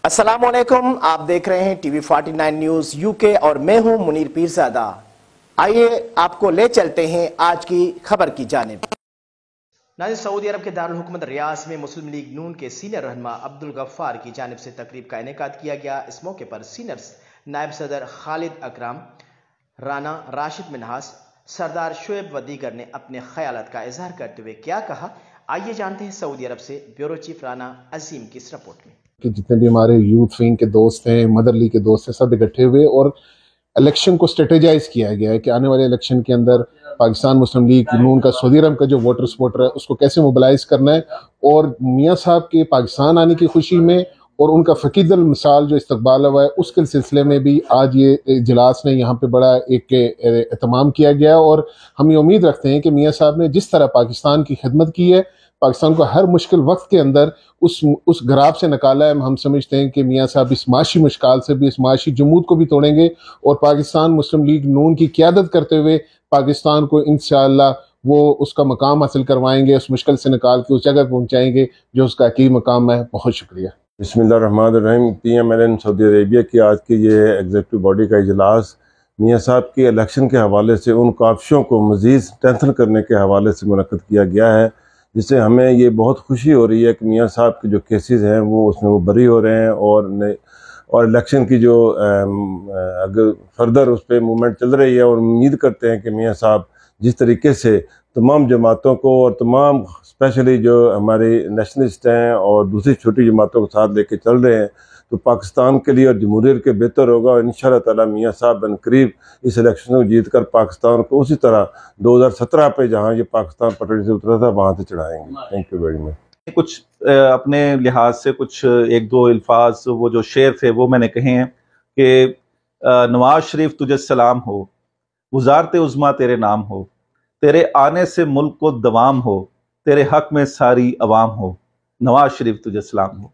अस्सलामुअलैकुम, आप देख रहे हैं टीवी 49 न्यूज यूके और मैं हूं मुनीर पीरजादा। आइए आपको ले चलते हैं आज की खबर की जानिब। नाज़रीन, सऊदी अरब के दारुल हुकूमत रियाद में मुस्लिम लीग नून के सीनियर रहनुमा अब्दुल गफ्फार की जानिब से तकरीब का इनेकाद किया गया। इस मौके पर सीनियर नायब सदर खालिद अकरम, राना राशिद मिन्हास, सरदार शुएब व दीगर ने अपने ख्यालात का इजहार करते हुए क्या कहा, आइए जानते हैं सऊदी अरब से ब्यूरो चीफ राना अजीम की इस रिपोर्ट में। कि जितने भी हमारे यूथ विंग के दोस्त हैं, मदर लीग के दोस्त हैं, सब इकट्ठे हुए और इलेक्शन को स्ट्रेटेजाइज किया गया है कि आने वाले इलेक्शन के अंदर पाकिस्तान मुस्लिम लीग नून का सऊदी अरब का जो वोटर सपोर्टर है उसको कैसे मोबिलाइज करना है। और मियाँ साहब के पाकिस्तान आने की खुशी में और उनका फ़कीदुल मिसाल जो इस्तकबाल हुआ है उसके सिलसिले में भी आज ये इजलास ने यहाँ पे बड़ा एक एहतमाम किया गया। और हम ये उम्मीद रखते हैं कि मियाँ साहब ने जिस तरह पाकिस्तान की खिदमत की है, पाकिस्तान को हर मुश्किल वक्त के अंदर उस गराब से निकाला है, हम समझते हैं कि मियाँ साहब इस माशी मुश्किल से भी, इस माशी जमूद को भी तोड़ेंगे और पाकिस्तान मुस्लिम लीग नून की क़यादत करते हुए पाकिस्तान को इंशाअल्लाह वो उसका मकाम हासिल करवाएंगे, उस मुश्किल से निकाल के उस जगह पहुँचाएंगे जो उसका हकीम मकाम है। बहुत शुक्रिया। बिस्मिल्लाहिर्रहमानिर्रहीम। PM सऊदी अरेबिया की आज की ये एग्जीक्यूटिव बॉडी का इजलास मियाँ साहब के इलेक्शन के हवाले से उन काविशों को मज़ीद स्ट्रेंथन करने के हवाले से मुनक्कद किया गया है, जिससे हमें ये बहुत खुशी हो रही है कि मियाँ साहब के जो केसेस हैं वो उसमें वो बरी हो रहे हैं और इलेक्शन की जो अगर फर्दर उस पर मूवमेंट चल रही है और उम्मीद करते हैं कि मियाँ साहब जिस तरीके से तमाम जमातों को और तमाम स्पेशली जो हमारे नेशनलिस्ट हैं और दूसरी छोटी जमातों को साथ लेके चल रहे हैं, तो पाकिस्तान के लिए और जमहूरियत के बेहतर होगा। और इंशाअल्लाह ताला मियाँ साहब बनकरीब इस इलेक्शन को जीत कर पाकिस्तान को उसी तरह 2017 पे जहाँ ये पाकिस्तान पटड़ी से उतरा था वहाँ से चढ़ाएंगे। Thank you very much. कुछ अपने लिहाज से कुछ एक दो अल्फाज वो जो शेर थे वो मैंने कहे हैं कि नवाज शरीफ तुझे सलाम हो, वज़ारत उज़्मा तेरे नाम हो, तेरे आने से मुल्क को दवाम हो, तेरे हक में सारी अवाम हो, नवाज शरीफ तुझे सलाम हो।